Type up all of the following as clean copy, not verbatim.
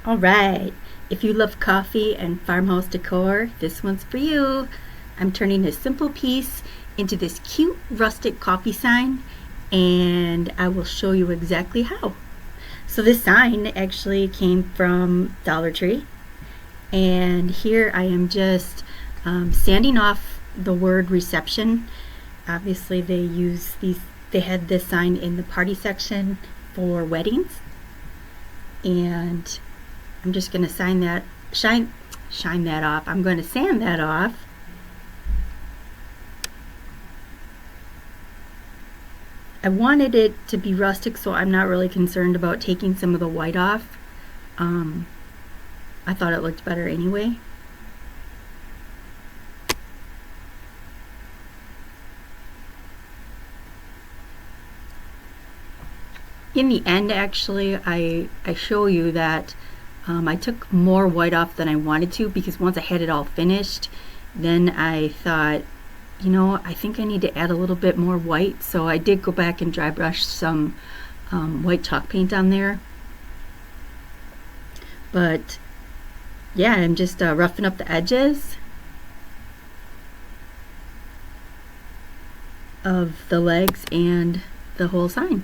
All right, if you love coffee and farmhouse decor, this one's for you. I'm turning a simple piece into this cute rustic coffee sign, and I will show you exactly how. So this sign actually came from Dollar Tree, and here I am just sanding off the word reception. Obviously they had this sign in the party section for weddings, and I'm just going to shine that off. I'm going to sand that off. I wanted it to be rustic, so I'm not really concerned about taking some of the white off. I thought it looked better anyway. In the end, actually, I show you that I took more white off than I wanted to, because once I had it all finished, then I thought, you know, I think I need to add a little bit more white. So I did go back and dry brush some white chalk paint on there. But yeah, I'm just roughing up the edges of the legs and the whole sign.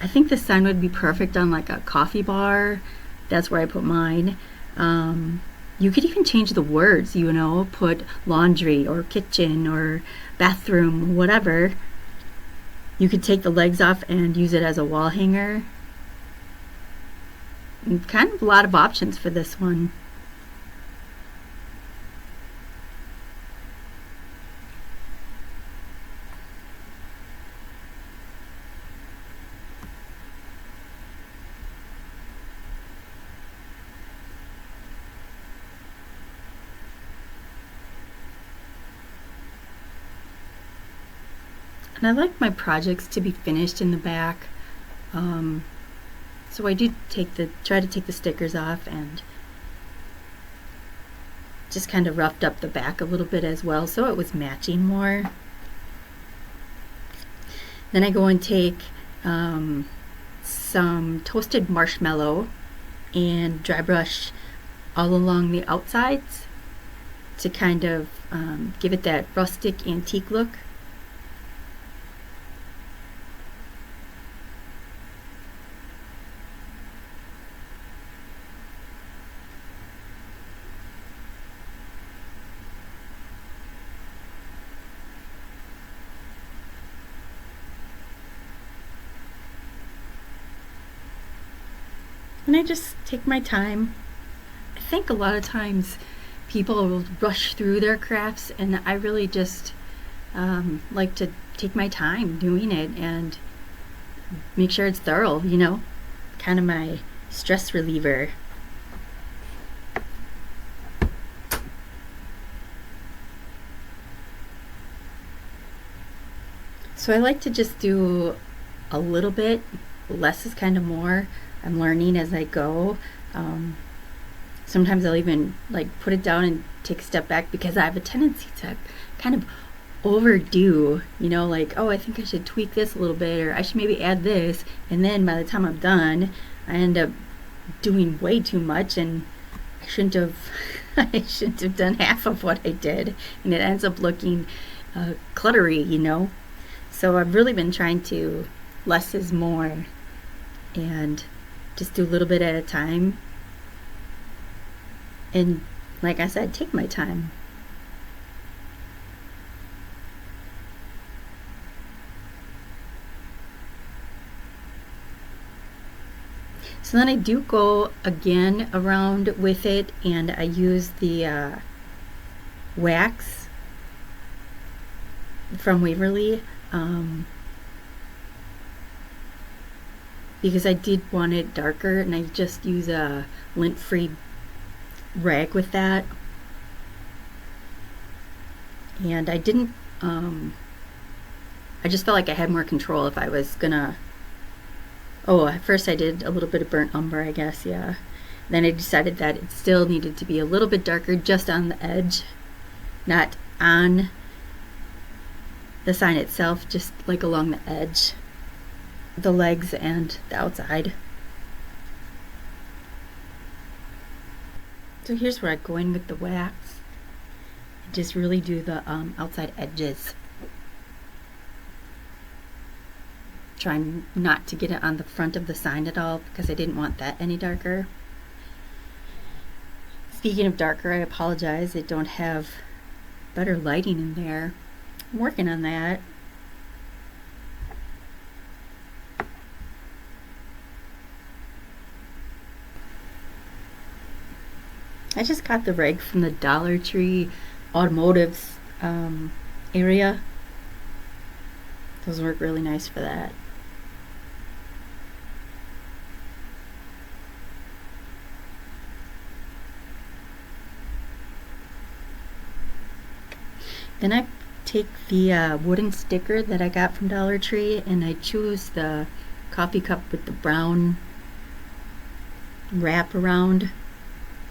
I think this sign would be perfect on like a coffee bar. That's where I put mine. You could even change the words, you know, put laundry or kitchen or bathroom, whatever. You could take the legs off and use it as a wall hanger. And kind of a lot of options for this one. And I like my projects to be finished in the back, so I do try to take the stickers off, and just kind of roughed up the back a little bit as well, so it was matching more. Then I go and take some toasted marshmallow and dry brush all along the outsides to kind of give it that rustic antique look. And I just take my time. I think a lot of times people will rush through their crafts, and I really just like to take my time doing it and make sure it's thorough, you know, kind of my stress reliever. So I like to just do a little bit. Less is kind of more. I'm learning as I go. Sometimes I'll even like put it down and take a step back, because I have a tendency to kind of overdo, you know, like, oh, I think I should tweak this a little bit, or I should maybe add this, and then by the time I'm done, I end up doing way too much, and I shouldn't have I shouldn't have done half of what I did, and it ends up looking cluttery, you know. So I've really been trying to less is more, and just do a little bit at a time, and like I said, take my time. So then I do go again around with it, and I use the wax from Waverly, because I did want it darker, and I just use a lint-free rag with that. And I didn't, I just felt like I had more control if I was gonna, oh, at first I did a little bit of burnt umber, I guess, yeah. Then I decided that it still needed to be a little bit darker just on the edge, not on the sign itself, just like along the edge. the legs and the outside. So here's where I go in with the wax. Just really do the outside edges. Trying not to get it on the front of the sign at all because I didn't want that any darker. Speaking of darker, I apologize. I don't have better lighting in there. I'm working on that. I just got the rag from the Dollar Tree automotive area. Those work really nice for that. Then I take the wooden sticker that I got from Dollar Tree and I choose the coffee cup with the brown wrap around.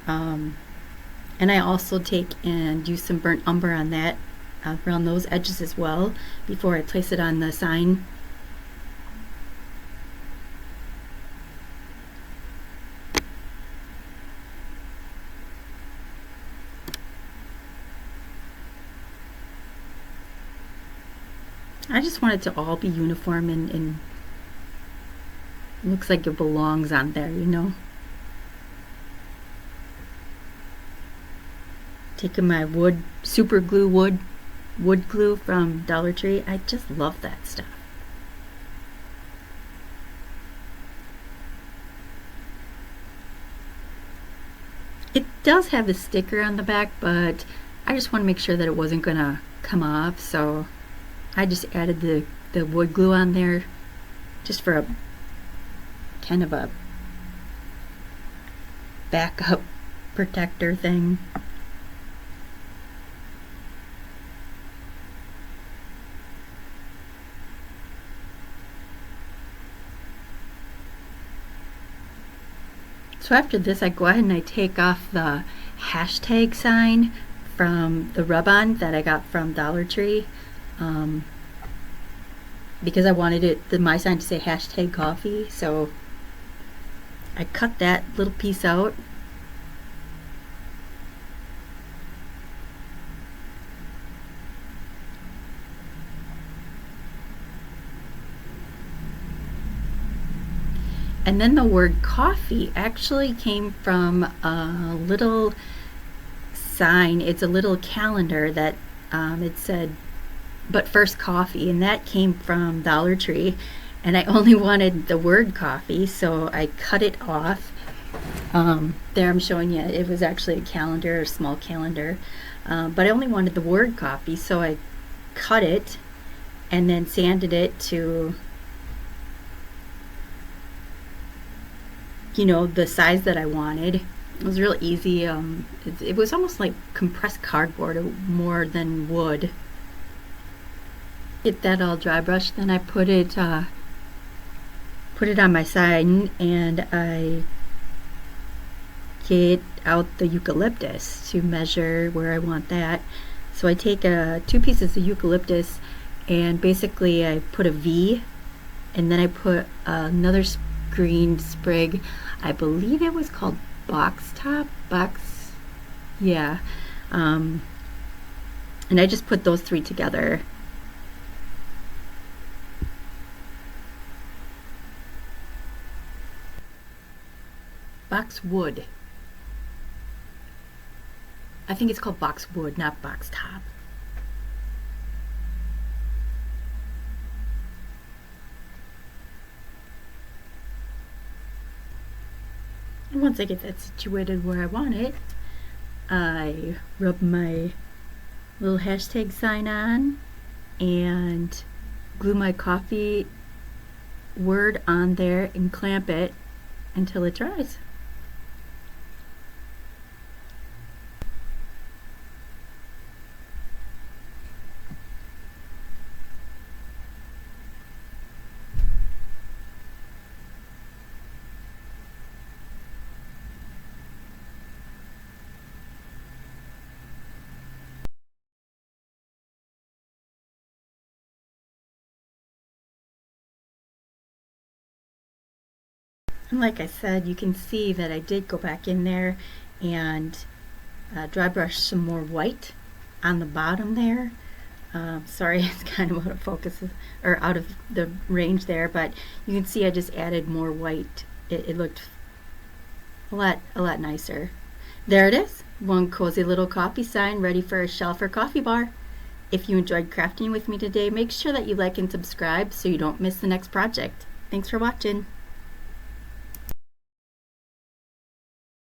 And I also take and use some burnt umber on that, around those edges as well, before I place it on the sign. I just want it to all be uniform and looks like it belongs on there, you know. Taking my wood super glue wood glue from Dollar Tree. I just love that stuff. It does have a sticker on the back, but I just want to make sure that it wasn't gonna come off, so I just added the wood glue on there just for a kind of a backup protector thing. So after this, I go ahead and I take off the hashtag sign from the rub-on that I got from Dollar Tree, because I wanted my sign to say hashtag coffee. So I cut that little piece out. And then the word coffee actually came from a little sign. It's a little calendar that it said, but first coffee, and that came from Dollar Tree. And I only wanted the word coffee, so I cut it off. There I'm showing you, it was actually a calendar, a small calendar. But I only wanted the word coffee, so I cut it and then sanded it to, you know, the size that I wanted. It was real easy. It was almost like compressed cardboard more than wood. Get that all dry brushed, then I put it on my sign, and I get out the eucalyptus to measure where I want that. So I take 2 pieces of eucalyptus and basically I put a V, and then I put another green sprig. I believe it was called yeah. And I just put those 3 together. Boxwood. I think it's called boxwood, not box top. And once I get that situated where I want it, I rub my little hashtag sign on and glue my coffee word on there and clamp it until it dries. And like I said, you can see that I did go back in there and dry brush some more white on the bottom there. Sorry, it's kind of out of focus or out of the range there, but you can see I just added more white. It looked a lot nicer. There it is, one cozy little coffee sign ready for a shelf or coffee bar. If you enjoyed crafting with me today, make sure that you like and subscribe so you don't miss the next project. Thanks for watching.